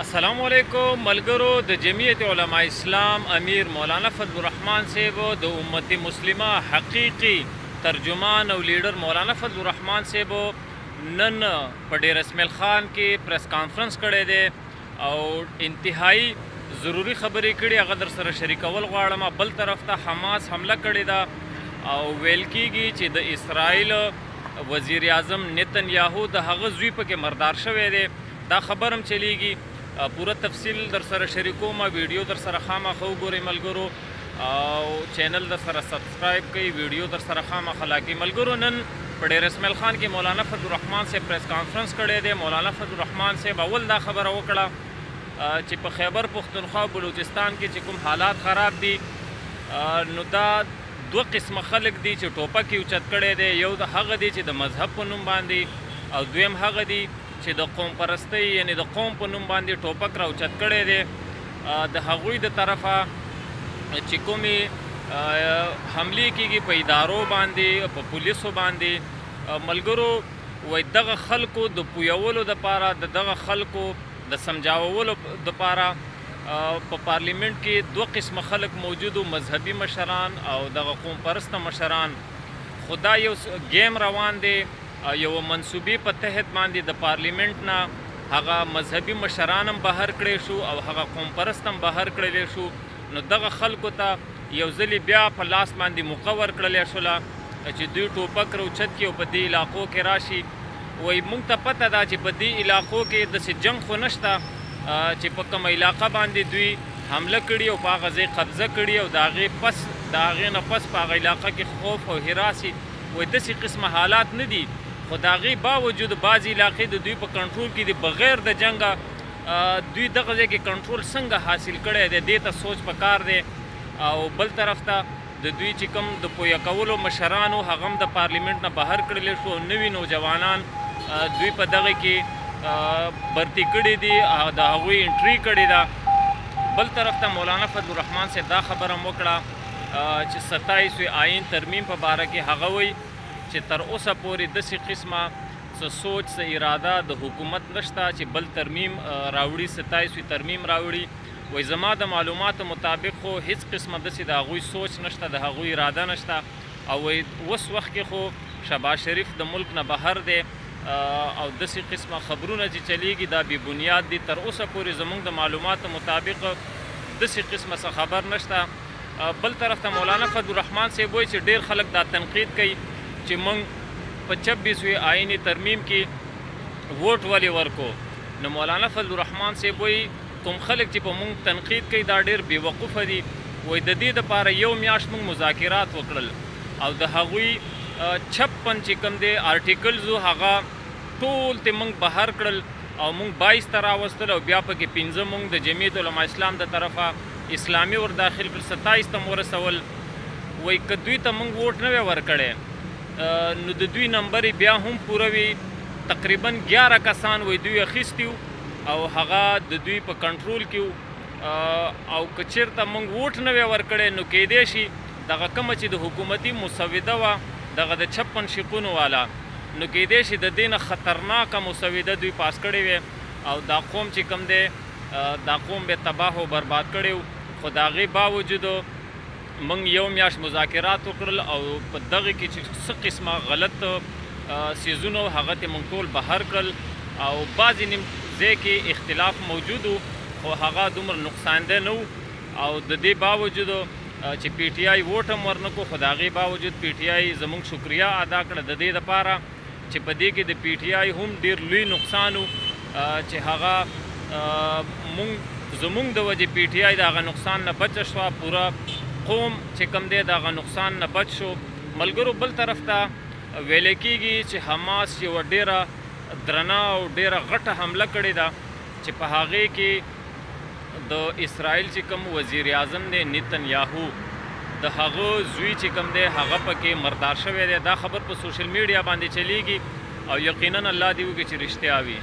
السلام علیکم ملګرو د جمعیت علماء اسلام امیر مولانا فضل الرحمن صاحب د امت مسلمه حقیقي ترجمان او لیډر مولانا فضل الرحمن صاحب نن په ډیر اسماعیل خان کې پریس کانفرنس کړی دی او انتهایی ضروری خبرې کړي هغه در سره شریکول غواړم. بل طرف ته حماس حمله کړې ده او ویل کیږي چې د اسرائیل وزیر اعظم نتنیاهو د هغه زوی پکې مردار شوی دی. دا خبر هم چلیږي، پوره تفصیل در سره شریکوم. ویډیو در سره خامخا وګورئ ملګرو او چینل در سره سبسکرایب کړئ، ویډیو در سره خامخا لاګئ. ملګرو نن په ډیر اسماعیل خان کې مولانا فضل الرحمن صاحب پریس کانفرنس کړی دی. مولانا فضل الرحمن صاحب اول دا خبره وکړه چې په خیبر پښتونخوا او بلوچستان کې چې کوم حالات خراب دي نو دا دوه قسمه خلک دي چې ټوپک یې اوچت کړی دی. یو د هغه دی چې د مذهب په نوم باندې، او دویم هغه دی چې د قوم پرستۍ یعنی د قوم په نوم باندې ټوپک راوچت کړی دی. د هغوی د طرفه چې کومې حملې کېږي په ادارو باندې، په پولیسو باندې، ملګرو وایي دغه خلکو د پویولو دپاره، د دغه خلکو د سمجاوولو دپاره په پارلیمنت کې دوه قسمه خلک موجودو، مذهبي مشران او دغه قوم پرسته مشران. خو دا یو گیم روان دی، یو منصوبې په تحت باندې د پارلیمنت نه هغه مذهبي مشران هم بهر کړی شو او هغه قوم پرست هم بهر کړلی شو. نو دغه خلکو ته یو ځلې بیا په لاس باندې مقور کړلی شوله چې دوی ټوپک راوچت کړي او په دې علاقو کې راشي. وایي موږ ته پته ده چې په دې علاقو کې داسې جنګ خو نشته چې په کومه علاقه باندې دوی حمله کړي او په هغه ځای قبضه کړي او د هغې نه پس په هغه علاقه کې خوف او هراسي. وایي داسې قسمه حالات نه دي، خو د هغې باوجود بعضې علاقې د دوی په کنټرول کې دي. بغیر د جنګه دوی دغه ځای کې کنټرول څنګه حاصل کړی دی، دې ته سوچ پکار دی. او بل طرف ته د دوی چې کوم د پویه کولو مشرانو هغه هم د پارلیمنت نه بهر کړلی شو. نوي نوجوانان دوی په دغه کې برتي کړي دي، د هغوی انټري کړې ده. بل طرف ته مولانا فضل الرحمن صاحب دا خبره هم وکړه چې 27 آئین ترمیم په باره کې هغه وایي چې تر اوسه پورې داسې قسمه څه سوچ څه اراده د حکومت نشته چې بل ترمیم راوړي، 27 ترمیم راوړي. وایي زما د معلوماتو مطابق خو هیڅ قسمه داسې د هغوی سوچ نشته، د هغوی اراده نشته. او وایي اوس وخت کې خو شهباز شریف د ملک نه بهر دی او داسې قسمه خبرونه چې چلیږي دا بې بنیاد دي. تر اوسه پورې زموږ د معلوماتو مطابق داسې قسمه څه خبر نشته. بل طرف ته مولانا فضل الرحمن صاحب وایي چې ډېر خلک دا تنقید کوي چې موږ په 26 آئینی ترمیم کې ووټ ولې ورکو. نو مولانا فضل الرحمن صاحب وایي کوم خلک چې په موږ تنقید کوي دا ډېر بېوقوفه دي. وایي د دې دپاره یو میاشت موږ مذاکرات وکړل او د هغوی 56 چې کوم دی آرټیکلز هغه ټول ته موږ بهر کړل او موږ 22 ته راوستل او بیا پکې 15 موږ د جمعیت علماء اسلام د طرفه اسلامي ور داخل کړل، 27 ته مو ورسول. وایي که دوی ته موږ ووټ نه وی ورکړی نو د دوی نمبر بیا هم پوره وي. تقریبا 11 کسان وایي دوی اخیستي او هغه د دوی په کنټرول کې او که چېرته موږ ووټ نه وی ورکړی نو کیدای شي دغه کومه چې د حکومتي مسوده وه دغه د 56 شقونو والا نو کیدای شي د دې نه خطرناکه مسوده دوی پاس کړې وي او دا قوم چې کوم دی دا قوم به تباه او برباد کړی و. خو د هغې باوجود موږ یو میاشت مذاکرات وکړل او په دغه کې چې څه قسمه غلط څیزونه هغه ته موږ ټول بهر کړل او بعضې نیم ځای کې اختلاف موجود و خو هغه دومره نقصانده نه و. او د دې باوجود چې پی ټي آی ووټ هم ورنکو خو د هغې باوجود پی ټي آی زموږ شکریه ادا کړه د دې دپاره چې په دې کې د پی ټي آی هم ډېر لوی نقصان و چې هغه زموږ د وجې پی ټي آی د هغه نقصان نه بچه شوه، پوره قوم چې کوم دی د هغه نقصان نه بچ شو. ملګرو بل طرف ته ویلی کېږي چې حماس یوه ډېره درنه او ډېره غټه حمله کړې ده چې په هغې کې د اسرائیل چې کوم وزیر اعظم دی نتنیاهو د هغه زوی چې کوم دی هغه پکې مردار شوی دی. دا خبر په سوشل میډیا باندې چلیږي او یقینا الله دې وکړي چې رښتیا وي.